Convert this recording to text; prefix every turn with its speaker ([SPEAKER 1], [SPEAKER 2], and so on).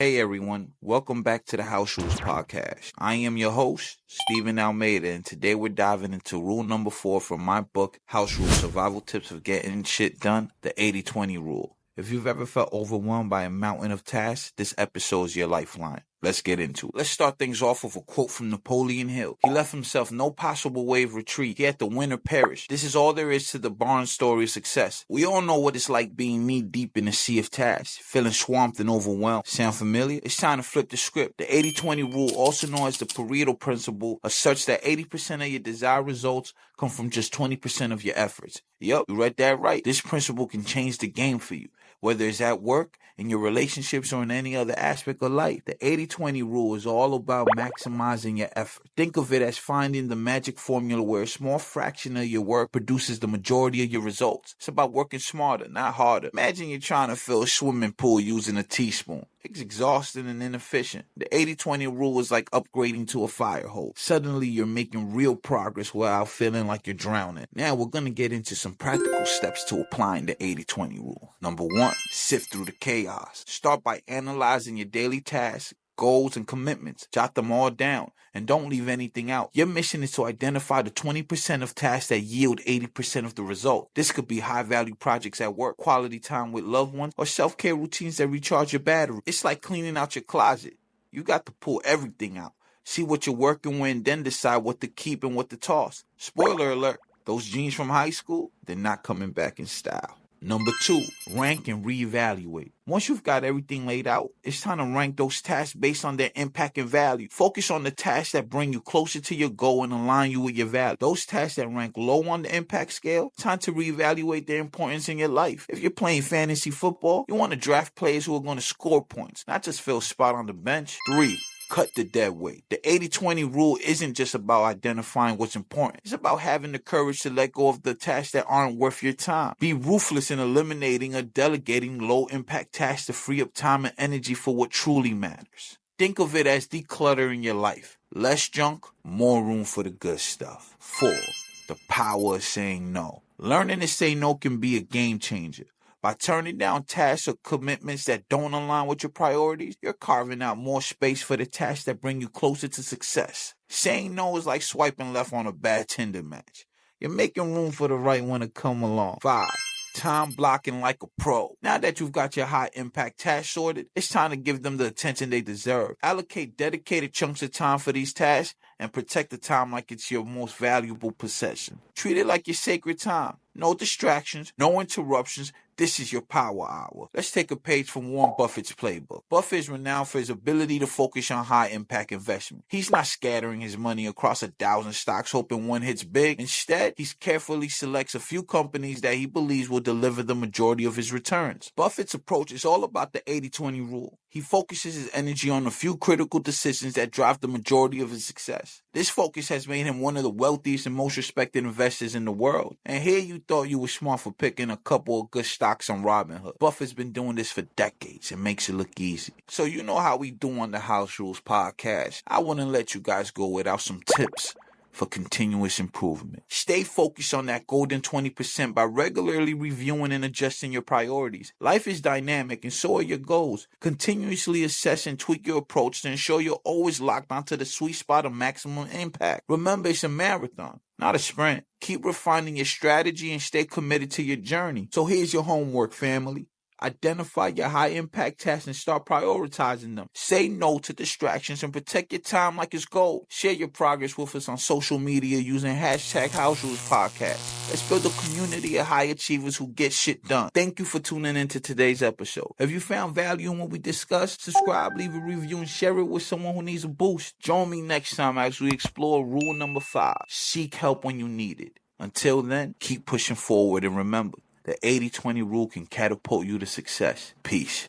[SPEAKER 1] Hey everyone, welcome back to the House Rules Podcast. I am your host, Stephen Almeida, and today we're diving into rule number 4 from my book, House Rules Survival Tips for Getting Shit Done, the 80-20 Rule. If you've ever felt overwhelmed by a mountain of tasks, this episode is your lifeline. Let's get into it. Let's start things off with a quote from Napoleon Hill. He left himself no possible way of retreat. He had to win or perish. This is all there is to the Barnes story of success. We all know what it's like being knee-deep in a sea of tasks, feeling swamped and overwhelmed. Sound familiar? It's time to flip the script. The 80-20 rule, also known as the Pareto Principle, is such that 80% of your desired results come from just 20% of your efforts. Yup, you read that right. This principle can change the game for you, whether it's at work, in your relationships, or in any other aspect of life. The 80-20 rule is all about maximizing your effort. Think of it as finding the magic formula where a small fraction of your work produces the majority of your results. It's about working smarter, not harder. Imagine you're trying to fill a swimming pool using a teaspoon. It's exhausting and inefficient. The 80-20 rule is like upgrading to a fire hose. Suddenly, you're making real progress without feeling like you're drowning. Now, we're going to get into some practical steps to applying the 80-20 rule. Number 1, sift through the chaos. Start by analyzing your daily tasks, goals, and commitments. Jot them all down and don't leave anything out. Your mission is to identify the 20% of tasks that yield 80% of the result. This could be high-value projects at work, quality time with loved ones, or self-care routines that recharge your battery. It's like cleaning out your closet. You got to pull everything out. See what you're working with and then decide what to keep and what to toss. Spoiler alert, those jeans from high school, they're not coming back in style. Number 2, rank and reevaluate. Once you've got everything laid out, it's time to rank those tasks based on their impact and value. Focus on the tasks that bring you closer to your goal and align you with your value. Those tasks that rank low on the impact scale, time to reevaluate their importance in your life. If you're playing fantasy football, you want to draft players who are going to score points, not just fill a spot on the bench. 3, cut the dead weight. The 80-20 rule isn't just about identifying what's important. It's about having the courage to let go of the tasks that aren't worth your time. Be ruthless in eliminating or delegating low-impact tasks to free up time and energy for what truly matters. Think of it as decluttering your life. Less junk, more room for the good stuff. 4, the power of saying no. Learning to say no can be a game changer. By turning down tasks or commitments that don't align with your priorities, you're carving out more space for the tasks that bring you closer to success. Saying no is like swiping left on a bad Tinder match. You're making room for the right one to come along. 5, time blocking like a pro. Now that you've got your high impact tasks sorted, it's time to give them the attention they deserve. Allocate dedicated chunks of time for these tasks and protect the time like it's your most valuable possession. Treat it like your sacred time. No distractions, no interruptions. This is your power hour. Let's take a page from Warren Buffett's playbook. Buffett is renowned for his ability to focus on high-impact investment. He's not scattering his money across 1,000 stocks hoping one hits big. Instead, he carefully selects a few companies that he believes will deliver the majority of his returns. Buffett's approach is all about the 80-20 rule. He focuses his energy on a few critical decisions that drive the majority of his success. This focus has made him one of the wealthiest and most respected investors in the world. And here you thought you were smart for picking a couple of good stocks on Robinhood. Buffett's been doing this for decades and makes it look easy. So you know how we do on the House Rules Podcast. I wouldn't let you guys go without some tips for continuous improvement. Stay focused on that golden 20% by regularly reviewing and adjusting your priorities. Life is dynamic and so are your goals. Continuously assess and tweak your approach to ensure you're always locked onto the sweet spot of maximum impact. Remember, it's a marathon, not a sprint. Keep refining your strategy and stay committed to your journey. So here's your homework, family. Identify your high-impact tasks and start prioritizing them. Say no to distractions and protect your time like it's gold. Share your progress with us on social media using hashtag House Rules Podcast. Let's build a community of high achievers who get shit done. Thank you for tuning into today's episode. If you found value in what we discussed, subscribe, leave a review, and share it with someone who needs a boost. Join me next time as we explore rule number 5. Seek help when you need it. Until then, keep pushing forward and remember, the 80-20 rule can catapult you to success. Peace.